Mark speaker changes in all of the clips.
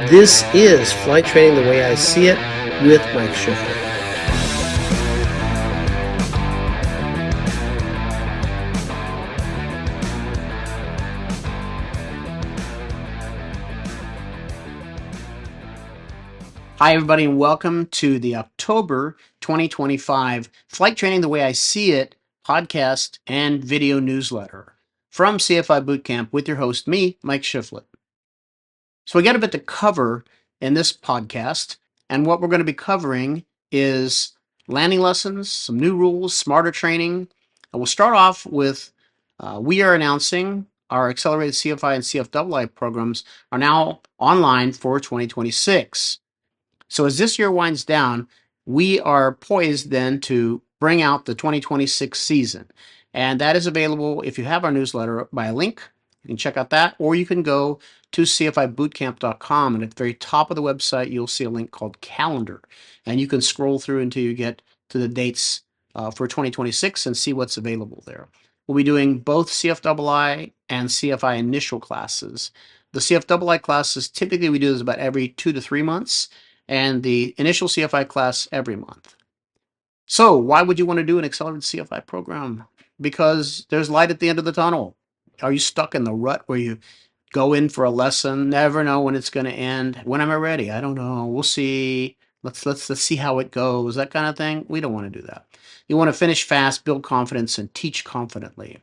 Speaker 1: This is Flight Training the Way I See It with Mike Schiffler. Hi, everybody, and welcome to the October 2025 Flight Training the Way I See It podcast and video newsletter from CFI Bootcamp with your host, me, Mike Schiffler. So we got a bit to cover in this podcast, and what we're going to be covering is landing lessons, some new rules, smarter training. And we'll start off with we are announcing our Accelerated CFI and CFII programs are now online for 2026. So as this year winds down, we are poised then to bring out the 2026 season. And that is available if you have our newsletter by a link. You can check out that, or you can go to cfibootcamp.com, and at the very top of the website, you'll see a link called Calendar. And you can scroll through until you get to the dates for 2026 and see what's available there. We'll be doing both CFII and CFI initial classes. The CFII classes, typically we do this about every 2 to 3 months, and the initial CFI class every month. So why would you want to do an accelerated CFI program? Because there's light at the end of the tunnel. Are you stuck in the rut where you go in for a lesson, never know when it's going to end? When am I ready? I don't know. We'll see. Let's see how it goes. That kind of thing. We don't want to do that. You want to finish fast, build confidence, and teach confidently.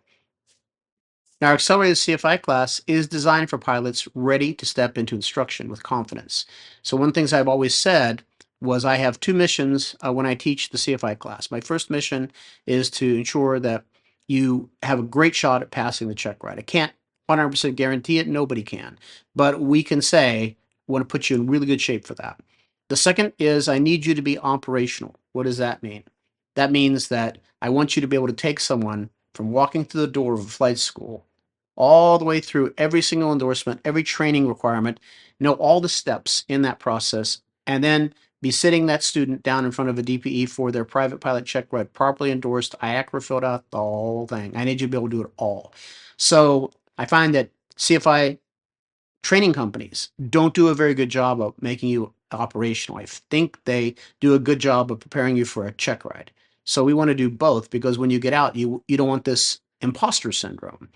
Speaker 1: Now, our Accelerated CFI class is designed for pilots ready to step into instruction with confidence. So one of the things I've always said was I have two missions when I teach the CFI class. My first mission is to ensure that you have a great shot at passing the check ride. I can't 100% guarantee it. Nobody can. But we can say, we want to put you in really good shape for that. The second is I need you to be operational. What does that mean? That means that I want you to be able to take someone from walking through the door of a flight school all the way through every single endorsement, every training requirement, know all the steps in that process, and then be sitting that student down in front of a DPE for their private pilot check ride, properly endorsed, IACRA filled out, the whole thing. I need you to be able to do it all. So I find that CFI training companies don't do a very good job of making you operational. I think they do a good job of preparing you for a check ride. So we want to do both, because when you get out, you don't want this imposter syndrome,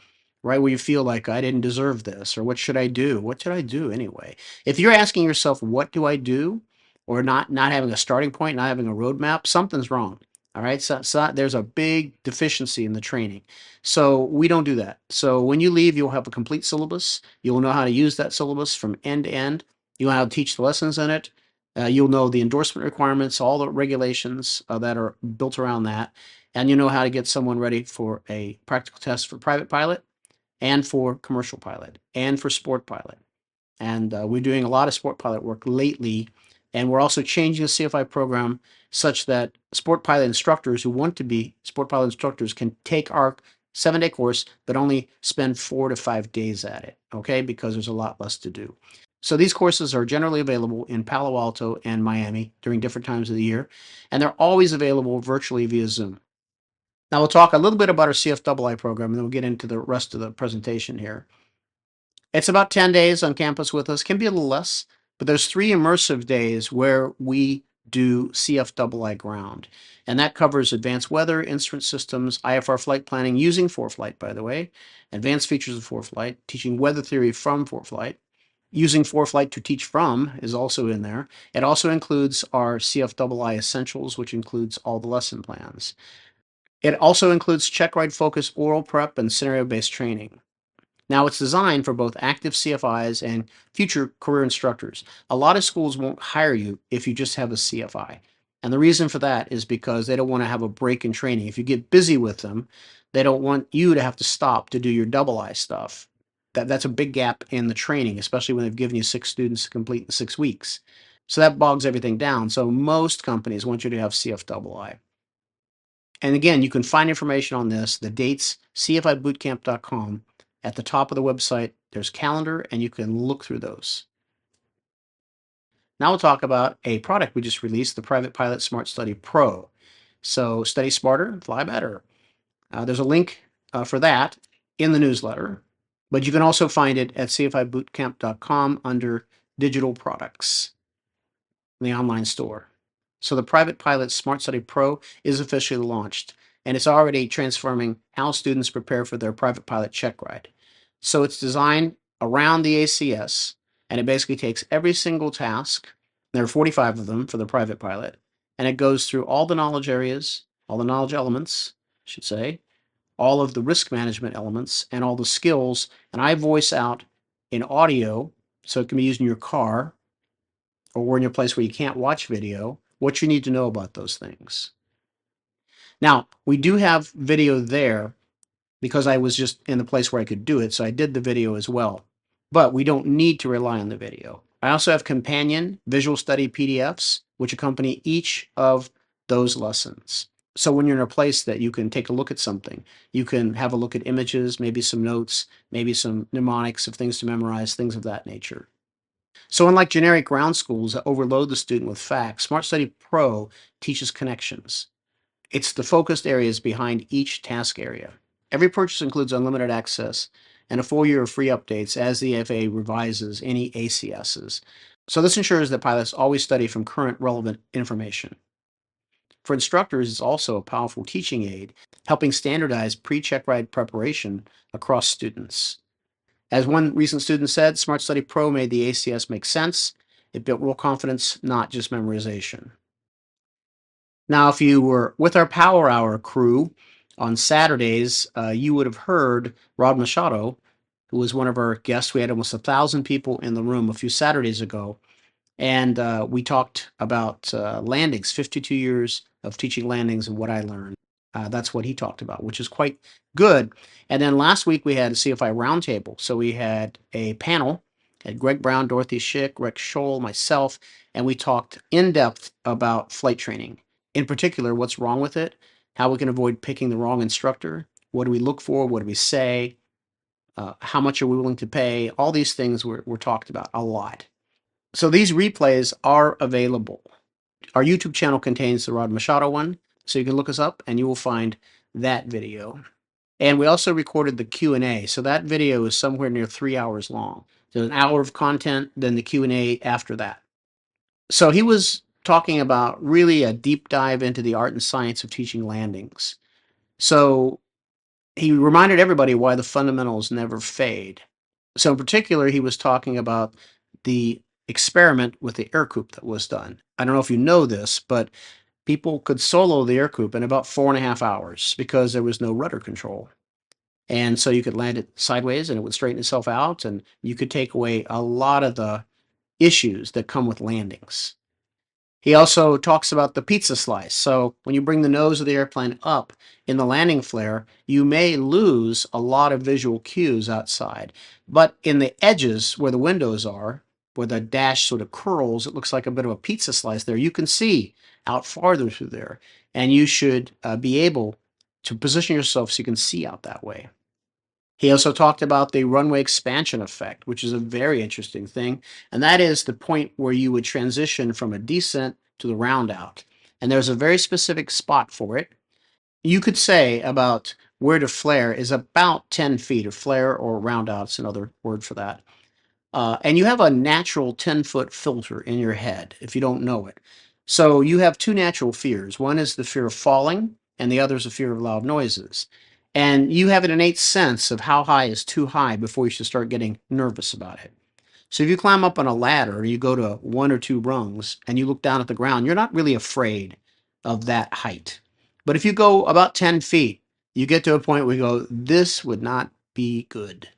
Speaker 1: right? Where you feel like I didn't deserve this, or what should I do? What should I do anyway? If you're asking yourself, what do I do? Or not having a starting point, not having a roadmap, something's wrong. All right. So there's a big deficiency in the training. So we don't do that. So when you leave, you'll have a complete syllabus. You'll know how to use that syllabus from end to end. You'll know how to teach the lessons in it. You'll know the endorsement requirements, all the regulations that are built around that. And you know how to get someone ready for a practical test for private pilot, and for commercial pilot, and for sport pilot. And we're doing a lot of sport pilot work lately. And we're also changing the CFI program such that sport pilot instructors who want to be sport pilot instructors can take our 7-day course, but only spend 4 to 5 days at it, okay? Because there's a lot less to do. So these courses are generally available in Palo Alto and Miami during different times of the year, and they're always available virtually via Zoom. Now we'll talk a little bit about our CFII program, and then we'll get into the rest of the presentation here. It's about 10 days on campus with us, can be a little less, but there's 3 immersive days where we do CFII ground. And that covers advanced weather, instrument systems, IFR flight planning using ForeFlight, by the way, advanced features of ForeFlight, teaching weather theory from ForeFlight. Using ForeFlight to teach from is also in there. It also includes our CFII essentials, which includes all the lesson plans. It also includes checkride focused oral prep and scenario-based training. Now, it's designed for both active CFIs and future career instructors. A lot of schools won't hire you if you just have a CFI. And the reason for that is because they don't want to have a break in training. If you get busy with them, they don't want you to have to stop to do your double I stuff. That's a big gap in the training, especially when they've given you 6 students to complete in 6 weeks. So that bogs everything down. So most companies want you to have CFII. And again, you can find information on this, the dates, cfibootcamp.com. At the top of the website, there's calendar, and you can look through those. Now we'll talk about a product we just released, the Private Pilot Smart Study Pro. So study smarter, fly better. There's a link for that in the newsletter, but you can also find it at cfibootcamp.com under digital products in the online store. So the Private Pilot Smart Study Pro is officially launched, and it's already transforming how students prepare for their private pilot check ride. So it's designed around the ACS, and it basically takes every single task. There are 45 of them for the private pilot, and it goes through all the knowledge areas, all the knowledge elements, I should say, all of the risk management elements, and all the skills. And I voice out in audio, so it can be used in your car or we're in a place where you can't watch video, what you need to know about those things. Now, we do have video there because I was just in the place where I could do it, so I did the video as well. But we don't need to rely on the video. I also have companion visual study PDFs, which accompany each of those lessons. So when you're in a place that you can take a look at something, you can have a look at images, maybe some notes, maybe some mnemonics of things to memorize, things of that nature. So unlike generic ground schools that overload the student with facts, Smart Study Pro teaches connections. It's the focused areas behind each task area. Every purchase includes unlimited access and a full year of free updates as the FAA revises any ACSs. So this ensures that pilots always study from current relevant information. For instructors, it's also a powerful teaching aid, helping standardize pre-check ride preparation across students. As one recent student said, Smart Study Pro made the ACS make sense. It built real confidence, not just memorization. Now, if you were with our Power Hour crew on Saturdays, you would have heard Rod Machado, who was one of our guests. We had almost 1,000 people in the room a few Saturdays ago, and we talked about landings, 52 years of teaching landings and what I learned. That's what he talked about, which is quite good. And then last week we had a CFI roundtable. So we had a panel, had Greg Brown, Dorothy Schick, Rex Scholl, myself, and we talked in depth about flight training. In particular, what's wrong with it, how we can avoid picking the wrong instructor, what do we look for, what do we say, how much are we willing to pay, all these things were talked about a lot. So these replays are available. Our YouTube channel contains the Rod Machado one, so you can look us up and you will find that video. And we also recorded the Q&A, so that video is somewhere near 3 hours long. There's an hour of content, then the Q&A after that. So he was talking about really a deep dive into the art and science of teaching landings. So he reminded everybody why the fundamentals never fade. So in particular, he was talking about the experiment with the air coupe that was done. I don't know if you know this, but people could solo the air coupe in about 4.5 hours because there was no rudder control. And so you could land it sideways and it would straighten itself out, and you could take away a lot of the issues that come with landings. He also talks about the pizza slice. So when you bring the nose of the airplane up in the landing flare, you may lose a lot of visual cues outside. But in the edges where the windows are, where the dash sort of curls, it looks like a bit of a pizza slice there. You can see out farther through there. And you should be able to position yourself so you can see out that way. He also talked about the runway expansion effect, which is a very interesting thing. And that is the point where you would transition from a descent to the round out. And there's a very specific spot for it. You could say about where to flare is about 10 feet, or flare or round out is another word for that. And you have a natural 10-foot filter in your head if you don't know it. So you have two natural fears. One is the fear of falling, and the other is the fear of loud noises. And you have an innate sense of how high is too high before you should start getting nervous about it. So if you climb up on a ladder, you go to one or two rungs, and you look down at the ground, you're not really afraid of that height. But if you go about 10 feet, you get to a point where you go, this would not be good,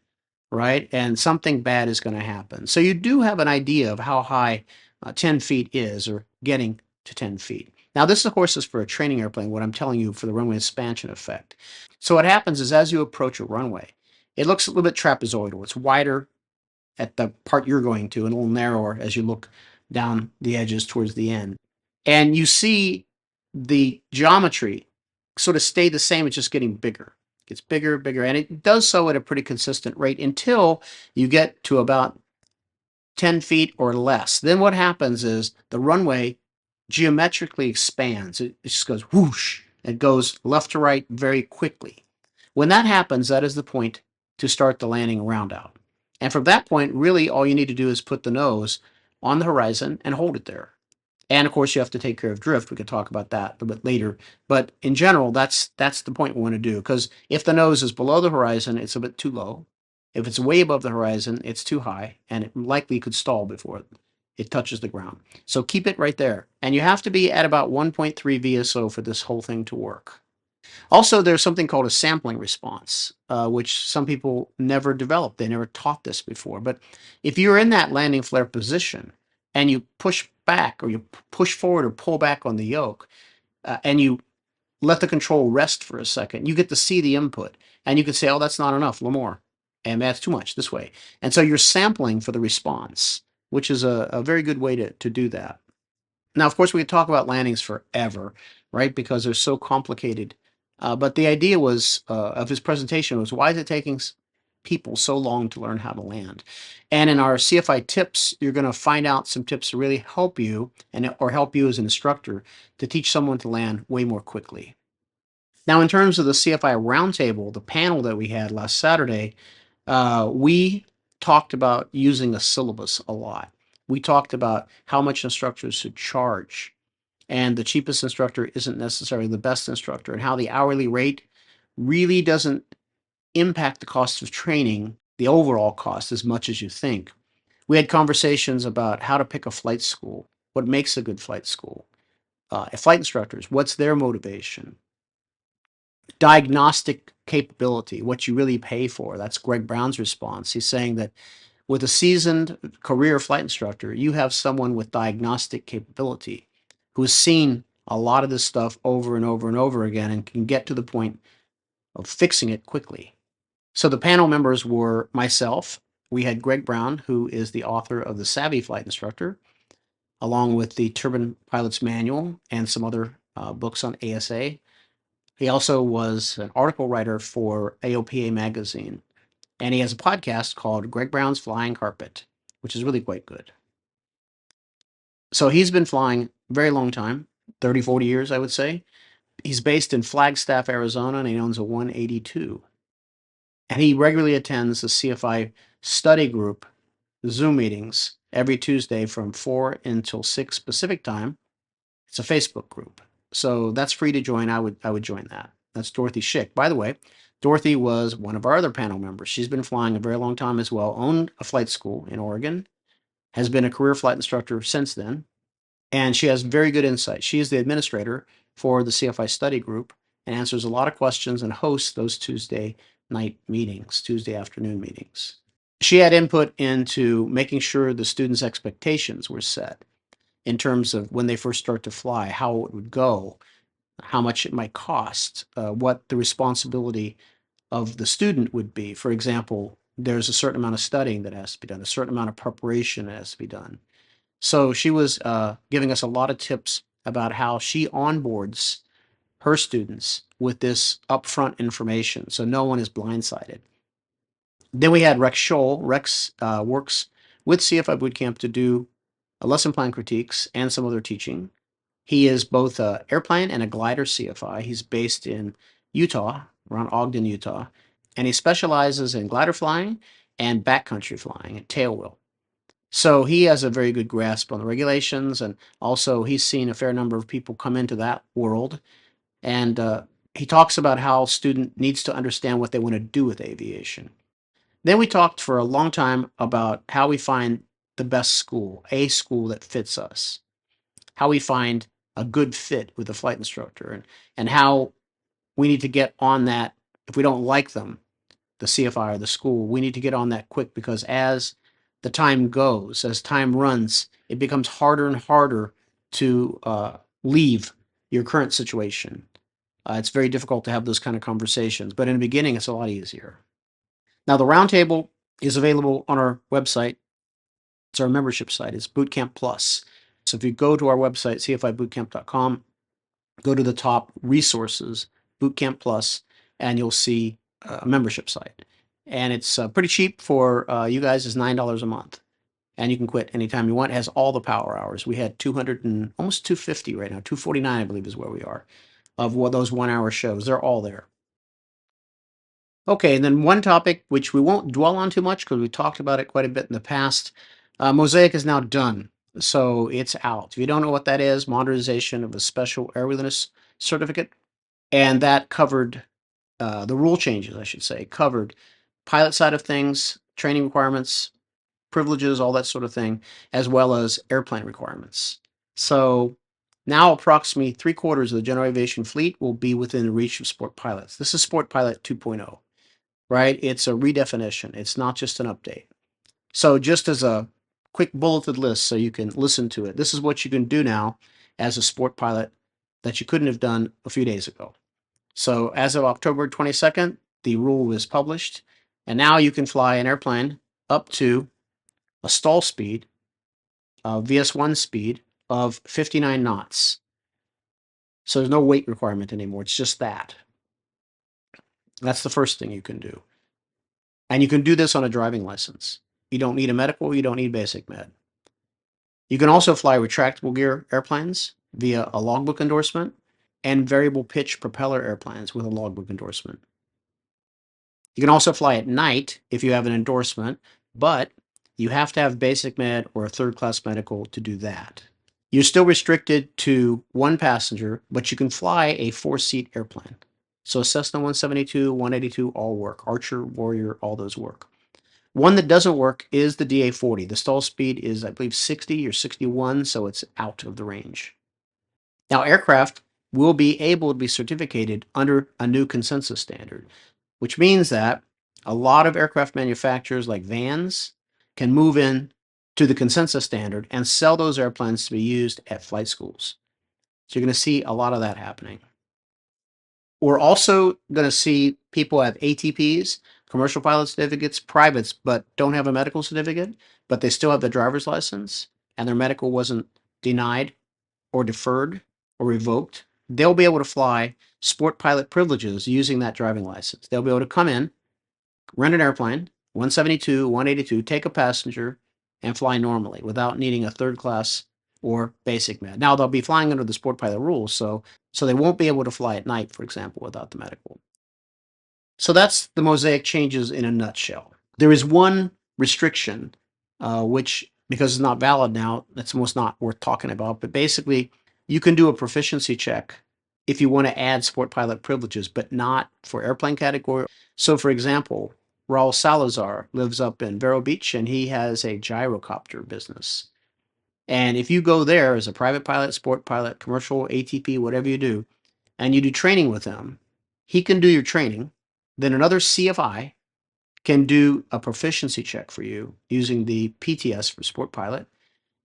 Speaker 1: right? And something bad is going to happen. So you do have an idea of how high 10 feet is, or getting to 10 feet. Now, this, of course, is for a training airplane, what I'm telling you for the runway expansion effect. So what happens is as you approach a runway, it looks a little bit trapezoidal. It's wider at the part you're going to and a little narrower as you look down the edges towards the end. And you see the geometry sort of stay the same. It's just getting bigger. It gets bigger, bigger, and it does so at a pretty consistent rate until you get to about 10 feet or less. Then what happens is the runway geometrically expands. It just goes whoosh. It goes left to right very quickly. When that happens, that is the point to start the landing round out. And from that point, really all you need to do is put the nose on the horizon and hold it there. And of course, you have to take care of drift. We could talk about that a little bit later. But in general, that's the point we want to do. Because if the nose is below the horizon, it's a bit too low. If it's way above the horizon, it's too high, and it likely could stall before it touches the ground. So keep it right there. And you have to be at about 1.3 VSO for this whole thing to work. Also, there's something called a sampling response, which some people never developed. They never taught this before. But if you're in that landing flare position and you push back or you push forward or pull back on the yoke, and you let the control rest for a second, you get to see the input. And you can say, oh, that's not enough, a little more. And that's too much this way. And so you're sampling for the response, which is a very good way to do that. Now, of course, we could talk about landings forever, right? Because they're so complicated. But the idea was of his presentation was, why is it taking people so long to learn how to land? And in our CFI tips, you're going to find out some tips to really help you or help you as an instructor to teach someone to land way more quickly. Now, in terms of the CFI roundtable, the panel that we had last Saturday, we talked about using a syllabus a lot. We talked about how much instructors should charge, and the cheapest instructor isn't necessarily the best instructor, and how the hourly rate really doesn't impact the cost of training, the overall cost, as much as you think. We had conversations about how to pick a flight school, what makes a good flight school, flight instructors, what's their motivation, diagnostic capability, what you really pay for. That's Greg Brown's response. He's saying that with a seasoned career flight instructor, you have someone with diagnostic capability who has seen a lot of this stuff over and over and over again and can get to the point of fixing it quickly. So the panel members were myself. We had Greg Brown, who is the author of The Savvy Flight Instructor, along with the Turbine Pilot's Manual and some other books on ASA. He also was an article writer for AOPA magazine, and he has a podcast called Greg Brown's Flying Carpet, which is really quite good. So he's been flying a very long time, 30, 40 years, I would say. He's based in Flagstaff, Arizona, and he owns a 182. And he regularly attends the CFI study group Zoom meetings every Tuesday from 4 until 6 Pacific time. It's a Facebook group. So that's free to join. I would join that. That's Dorothy Schick. By the way, Dorothy was one of our other panel members. She's been flying a very long time as well, owned a flight school in Oregon, has been a career flight instructor since then, and she has very good insight. She is the administrator for the CFI study group and answers a lot of questions and hosts those Tuesday night meetings, Tuesday afternoon meetings. She had input into making sure the students' expectations were set in terms of when they first start to fly, how it would go, how much it might cost, what the responsibility of the student would be. For example, there's a certain amount of studying that has to be done, a certain amount of preparation that has to be done. So she was giving us a lot of tips about how she onboards her students with this upfront information so no one is blindsided. Then we had Rex Scholl. Rex works with CFI Bootcamp to do lesson plan critiques and some other teaching. He is both an airplane and a glider CFI. He's based in Utah, around Ogden, Utah, and he specializes in glider flying and backcountry flying and tailwheel. So he has a very good grasp on the regulations, and also he's seen a fair number of people come into that world. And he talks about how a student needs to understand what they want to do with aviation. Then we talked for a long time about how we find the best school, a school that fits us, how we find a good fit with the flight instructor, and how we need to get on that. If we don't like them, the CFI or the school, we need to get on that quick, because as the time goes, as time runs, it becomes harder and harder to leave your current situation. It's very difficult to have those kind of conversations, but in the beginning, it's a lot easier. Now, the roundtable is available on our website. It's our membership site. It's Bootcamp Plus. So if you go to our website, cfibootcamp.com, go to the top resources, Bootcamp Plus, and you'll see a membership site. And it's pretty cheap for you guys. It's $9 a month. And you can quit anytime you want. It has all the power hours. We had 200 and almost 250 right now. 249, I believe, is where we are, of what those 1 hour shows. They're all there. Okay, and then one topic which we won't dwell on too much because we talked about it quite a bit in the past. MOSAIC is now done, so it's out. If you don't know what that is, modernization of a special airworthiness certificate, and that covered the rule changes, I should say, covered pilot side of things, training requirements, privileges, all that sort of thing, as well as airplane requirements. So now approximately 3/4 of the general aviation fleet will be within the reach of sport pilots. This is Sport Pilot 2.0, right? It's a redefinition. It's not just an update. So just as a quick bulleted list so you can listen to it, this is what you can do now as a sport pilot that you couldn't have done a few days ago. So as of October 22nd, the rule was published, and now you can fly an airplane up to a stall speed, VS1 speed of 59 knots. So there's no weight requirement anymore. It's just that. That's the first thing you can do. And you can do this on a driving license. You don't need a medical, you don't need basic med. You can also fly retractable gear airplanes via a logbook endorsement and variable pitch propeller airplanes with a logbook endorsement. You can also fly at night if you have an endorsement, but you have to have basic med or a third class medical to do that. You're still restricted to one passenger, but you can fly a 4-seat airplane. So Cessna 172, 182 all work. Archer, Warrior, all those work. One that doesn't work is the DA-40. The stall speed is, I believe, 60 or 61, so it's out of the range. Now, aircraft will be able to be certificated under a new consensus standard, which means that a lot of aircraft manufacturers like Vans can move in to the consensus standard and sell those airplanes to be used at flight schools. So you're going to see a lot of that happening. We're also going to see people have ATPs, commercial pilot certificates, privates, but don't have a medical certificate, but they still have the driver's license and their medical wasn't denied or deferred or revoked. They'll be able to fly sport pilot privileges using that driving license. They'll be able to come in, rent an airplane, 172, 182, take a passenger, and fly normally without needing a third class or basic med. Now, they'll be flying under the sport pilot rules, so they won't be able to fly at night, for example, without the medical. So that's the MOSAIC changes in a nutshell. There is one restriction, which, because it's not valid now, that's almost not worth talking about. But basically, you can do a proficiency check if you want to add sport pilot privileges, but not for airplane category. So, for example, Raul Salazar lives up in Vero Beach and he has a gyrocopter business. And if you go there as a private pilot, sport pilot, commercial, ATP, whatever you do, and you do training with him, he can do your training. Then another CFI can do a proficiency check for you using the PTS for Sport Pilot.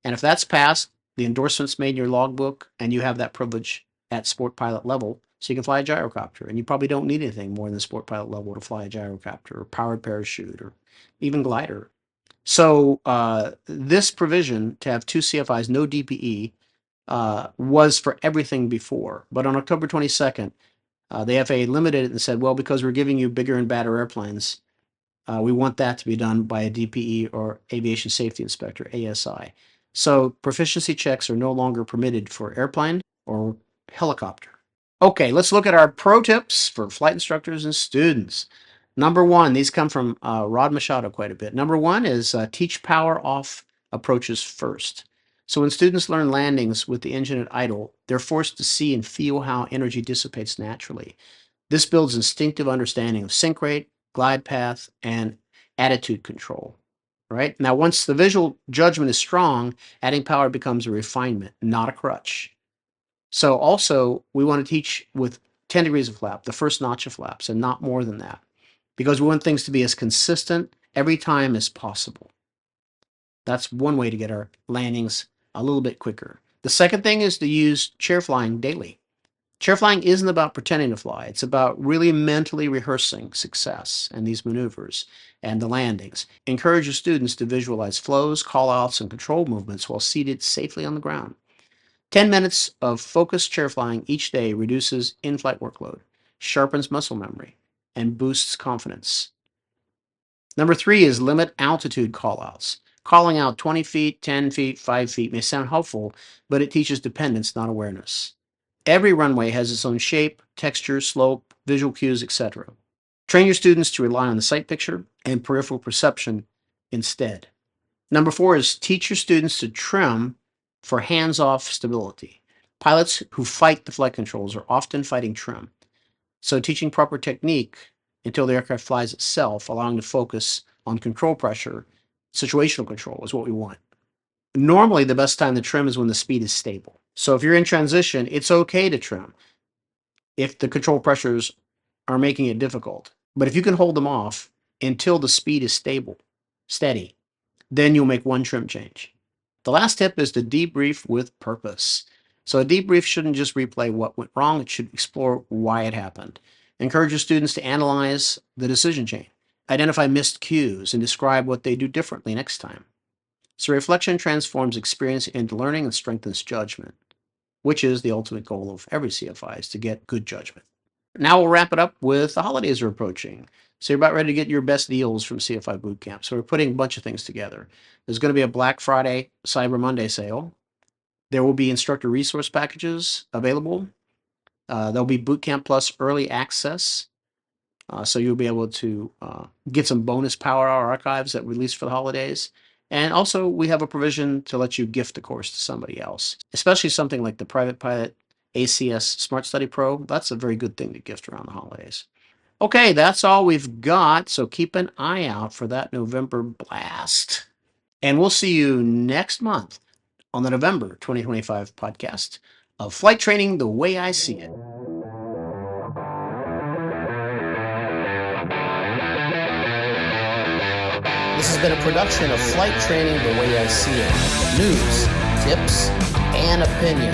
Speaker 1: And if that's passed, the endorsement's made in your logbook, and you have that privilege at Sport Pilot level, so you can fly a gyrocopter. And you probably don't need anything more than Sport Pilot level to fly a gyrocopter or powered parachute or even glider. So this provision to have two CFIs, no DPE, was for everything before. But on October 22nd, the FAA limited it and said, well, because we're giving you bigger and badder airplanes, we want that to be done by a DPE or Aviation Safety Inspector, ASI. So proficiency checks are no longer permitted for airplane or helicopter. Okay, let's look at our pro tips for flight instructors and students. Number one, these come from Rod Machado quite a bit. Number one is teach power off approaches first. So when students learn landings with the engine at idle, they're forced to see and feel how energy dissipates naturally. This builds instinctive understanding of sink rate, glide path, and attitude control. Right? Now, once the visual judgment is strong, adding power becomes a refinement, not a crutch. So also, we want to teach with 10 degrees of flap, the first notch of flaps, and not more than that, because we want things to be as consistent every time as possible. That's one way to get our landings a little bit quicker. The second thing is to use chair flying daily. Chair flying isn't about pretending to fly. It's about really mentally rehearsing success and these maneuvers and the landings. Encourage your students to visualize flows, call-outs, and control movements while seated safely on the ground. 10 minutes of focused chair flying each day reduces in-flight workload, sharpens muscle memory, and boosts confidence. Number 3 is limit altitude callouts. Calling out 20 feet, 10 feet, 5 feet may sound helpful, but it teaches dependence, not awareness. Every runway has its own shape, texture, slope, visual cues, etc. Train your students to rely on the sight picture and peripheral perception instead. Number 4 is teach your students to trim for hands-off stability. Pilots who fight the flight controls are often fighting trim. So teaching proper technique until the aircraft flies itself, allowing to focus on control pressure, situational control is what we want. Normally, the best time to trim is when the speed is stable. So if you're in transition, it's okay to trim if the control pressures are making it difficult. But if you can hold them off until the speed is stable, steady, then you'll make one trim change. The last tip is to debrief with purpose. So a debrief shouldn't just replay what went wrong, it should explore why it happened. Encourage your students to analyze the decision chain, identify missed cues, and describe what they do differently next time. So reflection transforms experience into learning and strengthens judgment, which is the ultimate goal of every CFI, is to get good judgment. Now we'll wrap it up with the holidays are approaching. So you're about ready to get your best deals from CFI Bootcamp. So we're putting a bunch of things together. There's going to be a Black Friday, Cyber Monday sale. There will be instructor resource packages available. There'll be Bootcamp Plus early access. So you'll be able to get some bonus Power Hour archives that we released for the holidays. And also, we have a provision to let you gift the course to somebody else, especially something like the Private Pilot ACS Smart Study Pro. That's a very good thing to gift around the holidays. Okay, that's all we've got, so keep an eye out for that November blast. And we'll see you next month on the November 2025 podcast of Flight Training the Way I See It. This has been a production of Flight Training the Way I See It. News, tips, and opinion.